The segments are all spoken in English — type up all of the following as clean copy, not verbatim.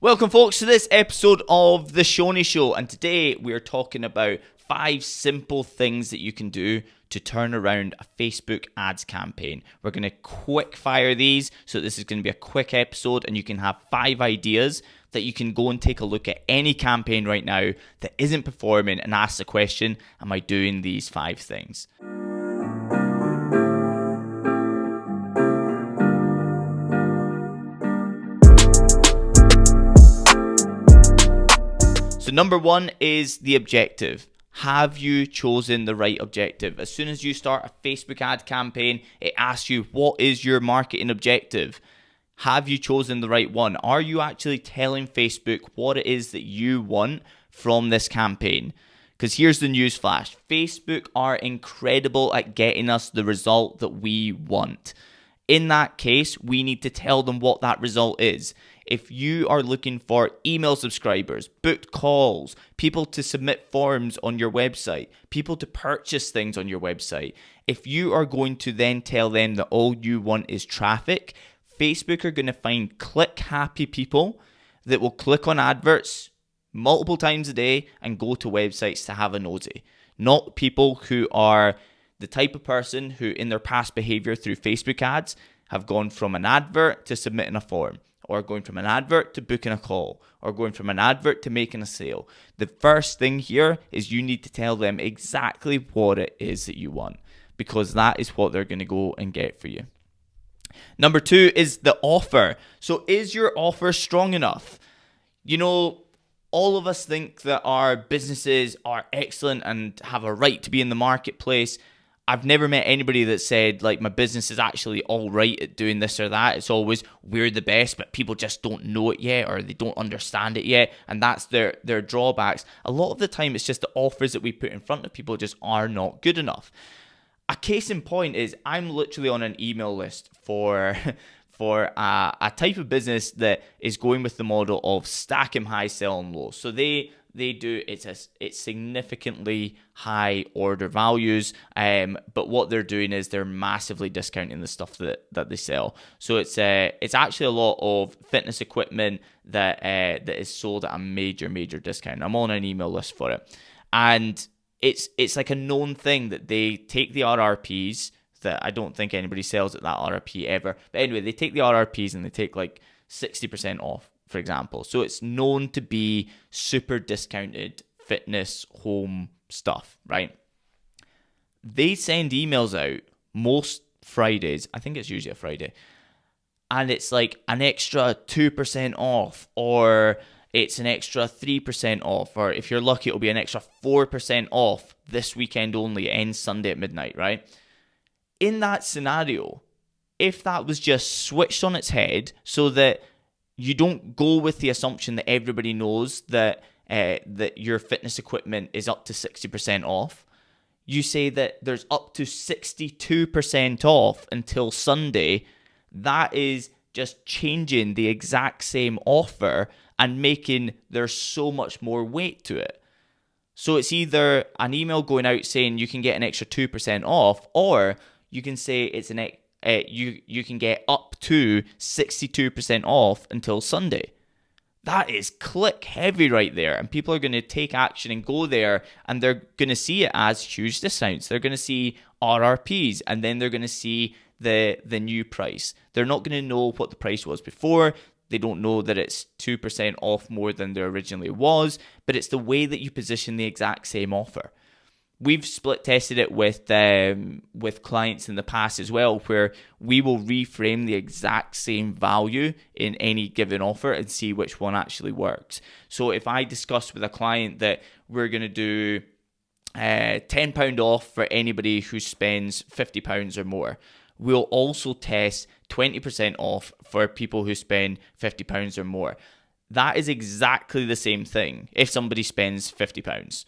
Welcome, folks, to this episode of The Shoney Show, and today we are talking about 5 simple things that you can do to turn around a Facebook ads campaign. We're going to quick fire these, so this is going to be a quick episode, and you can have 5 ideas that you can go and take a look at any campaign right now that isn't performing and ask the question, am I doing these 5 things? So number 1 is the objective. Have you chosen the right objective? As soon as you start a Facebook ad campaign, it asks you, what is your marketing objective? Have you chosen the right one? Are you actually telling Facebook what it is that you want from this campaign? Because here's the news flash. Facebook are incredible at getting us the result that we want. In that case, we need to tell them what that result is. If you are looking for email subscribers, booked calls, people to submit forms on your website, people to purchase things on your website, if you are going to then tell them that all you want is traffic, Facebook are going to find click-happy people that will click on adverts multiple times a day and go to websites to have a nosy. Not people who are the type of person who in their past behavior through Facebook ads have gone from an advert to submitting a form, or going from an advert to booking a call, or going from an advert to making a sale. The first thing here is you need to tell them exactly what it is that you want, because that is what they're going to go and get for you. Number 2 is the offer. So is your offer strong enough? You know, all of us think that our businesses are excellent and have a right to be in the marketplace. I've never met anybody that said, like, my business is actually all right at doing this or that. It's always, we're the best, but people just don't know it yet, or they don't understand it yet, and that's their drawbacks. A lot of the time, it's just the offers that we put in front of people just are not good enough. A case in point is I'm literally on an email list for a type of business that is going with the model of stack 'em high, sell 'em low. So they do, it's significantly high order values, but what they're doing is they're massively discounting the stuff that they sell. So it's actually a lot of fitness equipment that is sold at a major discount. I'm on an email list for it, and it's like a known thing that they take the RRPs that I don't think anybody sells at that RRP ever. But anyway, they take the RRPs and they take like 60% off, for example. So it's known to be super discounted fitness home stuff, right? They send emails out most Fridays. I think it's usually a Friday. And it's like an extra 2% off, or it's an extra 3% off, or if you're lucky, it'll be an extra 4% off this weekend only. It ends Sunday at midnight, right? In that scenario, if that was just switched on its head so that you don't go with the assumption that everybody knows that your fitness equipment is up to 60% off, you say that there's up to 62% off until Sunday, that is just changing the exact same offer and making there so much more weight to it. So it's either an email going out saying you can get an extra 2% off, or you can say it's you can get up to 62% off until Sunday. That is click heavy right there, and people are going to take action and go there, and they're going to see it as huge discounts. They're going to see RRPs, and then they're going to see the new price. They're not going to know what the price was before. They don't know that it's 2% off more than there originally was, but it's the way that you position the exact same offer. We've split tested it with clients in the past as well, where we will reframe the exact same value in any given offer and see which one actually works. So if I discuss with a client that we're going to do £10 off for anybody who spends £50 or more, we'll also test 20% off for people who spend £50 or more. That is exactly the same thing if somebody spends £50.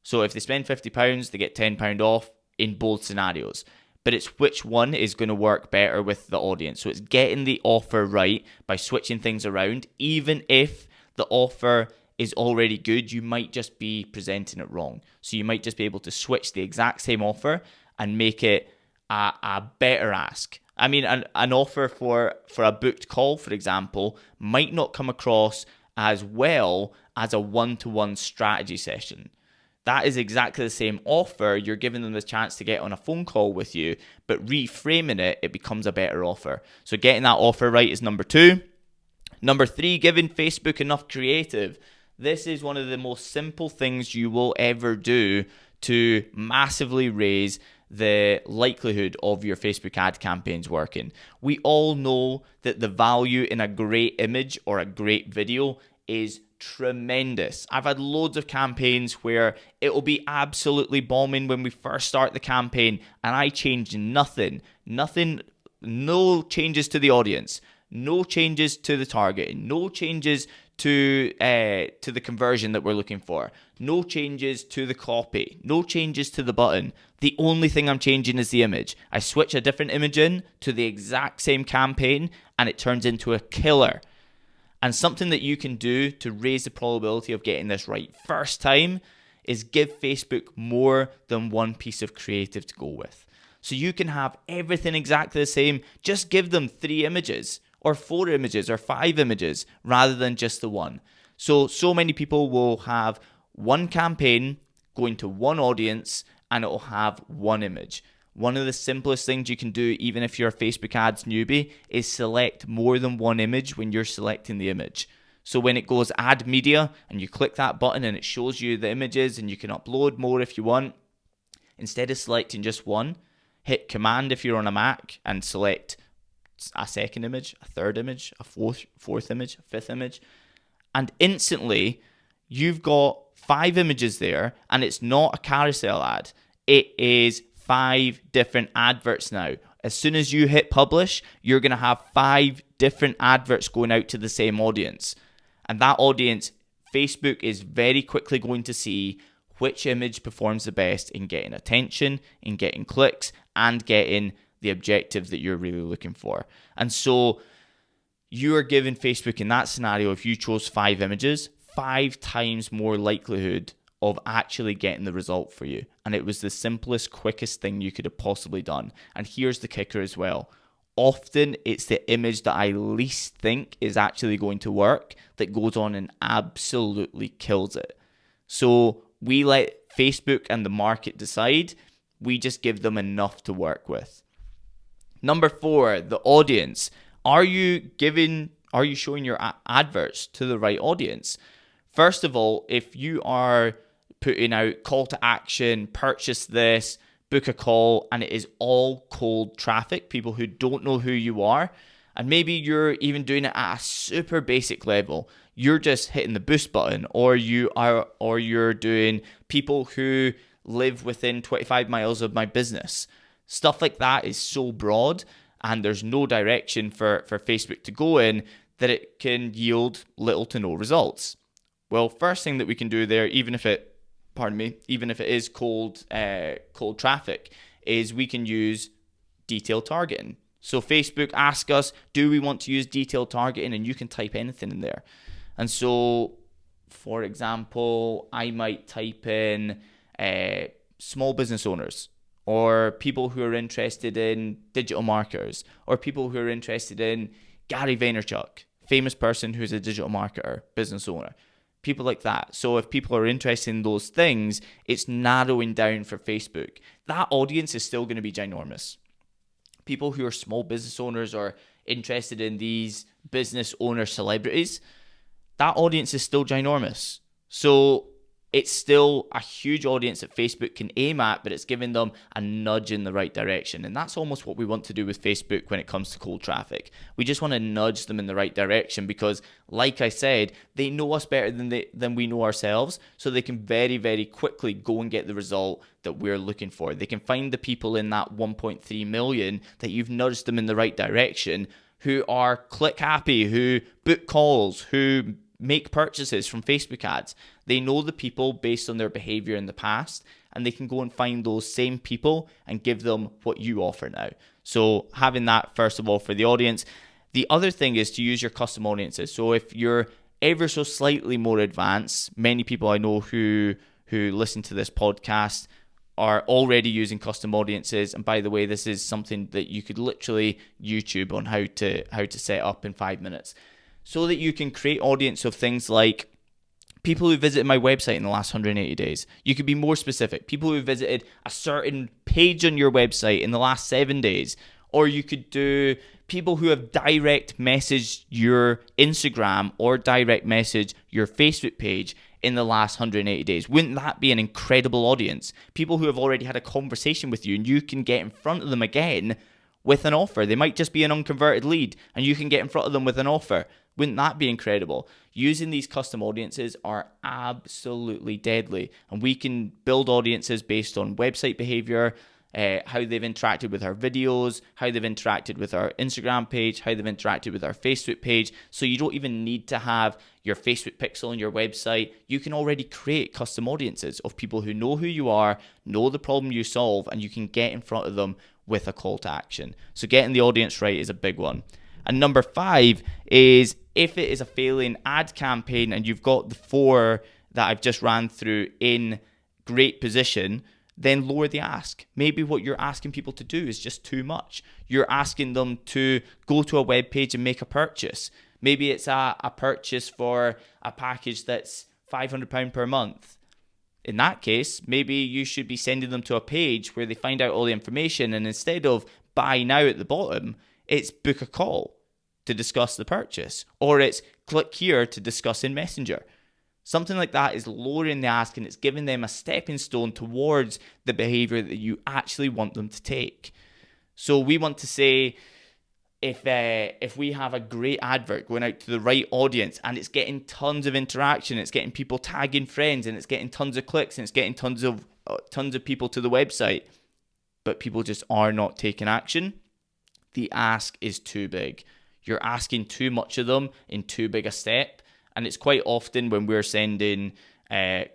So if they spend £50, they get £10 off in both scenarios. But it's which one is going to work better with the audience. So it's getting the offer right by switching things around. Even if the offer is already good, you might just be presenting it wrong. So you might just be able to switch the exact same offer and make it a better ask. I mean, an offer for a booked call, for example, might not come across as well as a one-to-one strategy session. That is exactly the same offer. You're giving them the chance to get on a phone call with you, but reframing it, it becomes a better offer. So getting that offer right is number 2. Number 3, giving Facebook enough creative. This is one of the most simple things you will ever do to massively raise the likelihood of your Facebook ad campaigns working. We all know that the value in a great image or a great video is tremendous. I've had loads of campaigns where it will be absolutely bombing when we first start the campaign and I change nothing, no changes to the audience, no changes to the targeting, no changes to the conversion that we're looking for, no changes to the copy, no changes to the button. The only thing I'm changing is the image. I switch a different image in to the exact same campaign and it turns into a killer. And something that you can do to raise the probability of getting this right first time is give Facebook more than one piece of creative to go with. So you can have everything exactly the same, just give them 3 images or 4 images or 5 images rather than just the one. So many people will have one campaign going to one audience and it will have one image. One of the simplest things you can do, even if you're a Facebook ads newbie, is select more than one image when you're selecting the image. So when it goes add media and you click that button and it shows you the images and you can upload more if you want, instead of selecting just one, hit Command if you're on a Mac and select a second image, a third image, a fourth image, a fifth image, and instantly you've got 5 images there and it's not a carousel ad. It is 5 different adverts now. As soon as you hit publish, you're going to have 5 different adverts going out to the same audience. And that audience, Facebook is very quickly going to see which image performs the best in getting attention, in getting clicks, and getting the objective that you're really looking for. And so you are giving Facebook in that scenario, if you chose 5 images, 5 times more likelihood of actually getting the result for you. And it was the simplest, quickest thing you could have possibly done. And here's the kicker as well. Often it's the image that I least think is actually going to work that goes on and absolutely kills it. So we let Facebook and the market decide. We just give them enough to work with. Number 4, the audience. Are you showing your adverts to the right audience? First of all, if you are putting out call to action, purchase this, book a call, and it is all cold traffic, people who don't know who you are, and maybe you're even doing it at a super basic level. You're just hitting the boost button, or you're doing people who live within 25 miles of my business. Stuff like that is so broad, and there's no direction for Facebook to go in that it can yield little to no results. Well, first thing that we can do there, even if it is cold traffic, is we can use detailed targeting. So Facebook asks us, do we want to use detailed targeting? And you can type anything in there. And so, for example, I might type in small business owners, or people who are interested in digital marketers, or people who are interested in Gary Vaynerchuk, famous person who's a digital marketer, business owner. People like that. So if people are interested in those things, it's narrowing down for Facebook. That audience is still going to be ginormous. People who are small business owners or interested in these business owner celebrities, that audience is still ginormous. So it's still a huge audience that Facebook can aim at, but it's giving them a nudge in the right direction. And that's almost what we want to do with Facebook when it comes to cold traffic. We just want to nudge them in the right direction because, like I said, they know us better than we know ourselves, so they can very, very quickly go and get the result that we're looking for. They can find the people in that 1.3 million that you've nudged them in the right direction, who are click happy, who book calls, who make purchases from Facebook ads. They know the people based on their behavior in the past, and they can go and find those same people and give them what you offer now. So having that, first of all, for the audience. The other thing is to use your custom audiences. So if you're ever so slightly more advanced, many people I know who listen to this podcast are already using custom audiences. And by the way, this is something that you could literally YouTube on how to set up in 5 minutes. so that you can create audience of things like people who visited my website in the last 180 days. You could be more specific. People who visited a certain page on your website in the last 7 days. Or you could do people who have direct messaged your Instagram or direct messaged your Facebook page in the last 180 days. Wouldn't that be an incredible audience? People who have already had a conversation with you, and you can get in front of them again with an offer. They might just be an unconverted lead and you can get in front of them with an offer. Wouldn't that be incredible? Using these custom audiences are absolutely deadly, and we can build audiences based on website behavior, how they've interacted with our videos, how they've interacted with our Instagram page, how they've interacted with our Facebook page. So you don't even need to have your Facebook pixel on your website. You can already create custom audiences of people who know who you are, know the problem you solve, and you can get in front of them with a call to action. So getting the audience right is a big one. And number 5 is, if it is a failing ad campaign and you've got the 4 that I've just ran through in great position, then lower the ask. Maybe what you're asking people to do is just too much. You're asking them to go to a web page and make a purchase. Maybe it's a purchase for a package that's £500 per month. In that case, maybe you should be sending them to a page where they find out all the information, and instead of buy now at the bottom, it's book a call to discuss the purchase, or it's click here to discuss in Messenger. Something like that is lowering the ask, and it's giving them a stepping stone towards the behavior that you actually want them to take. So we want to say, if we have a great advert going out to the right audience and it's getting tons of interaction, it's getting people tagging friends, and it's getting tons of clicks, and it's getting tons of people to the website, but people just are not taking action, the ask is too big. You're asking too much of them in too big a step. And it's quite often when we're sending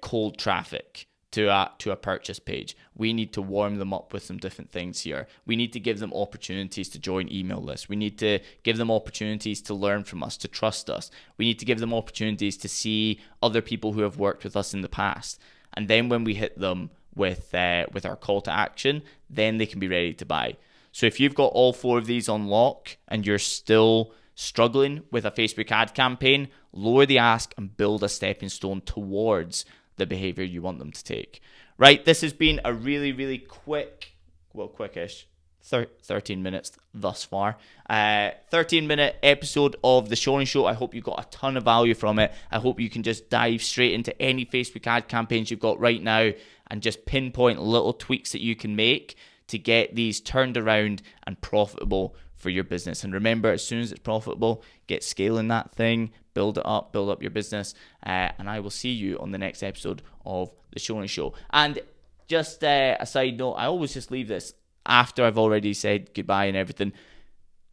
cold traffic to a purchase page, we need to warm them up with some different things here. We need to give them opportunities to join email lists. We need to give them opportunities to learn from us, to trust us. We need to give them opportunities to see other people who have worked with us in the past. And then when we hit them with our call to action, then they can be ready to buy. So if you've got all 4 of these on lock and you're still struggling with a Facebook ad campaign, lower the ask and build a stepping stone towards the behavior you want them to take. Right, this has been a really, really quickish, 13 minutes thus far. 13-minute episode of The Shoney Show. I hope you got a ton of value from it. I hope you can just dive straight into any Facebook ad campaigns you've got right now and just pinpoint little tweaks that you can make to get these turned around and profitable for your business. And remember, as soon as it's profitable, get scaling that thing, build up your business, and I will see you on the next episode of The Shoney Show. And just a side note, I always just leave this after I've already said goodbye and everything.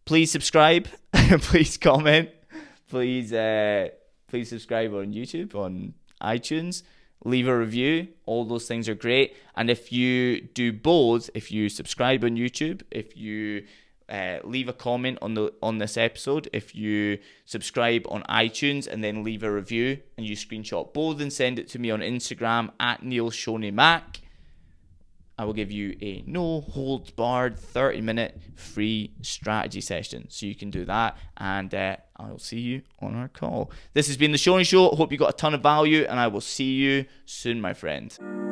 Please subscribe, please comment, please subscribe on YouTube, on iTunes, leave a review. All those things are great. And if you do both, if you subscribe on YouTube, if you leave a comment on this episode, if you subscribe on iTunes and then leave a review, and you screenshot both and send it to me on Instagram at NeilShoneyMac, I will give you a no holds barred 30-minute free strategy session. So you can do that, and I'll see you on our call. This has been The Shoney Show. Hope you got a ton of value, and I will see you soon, my friend.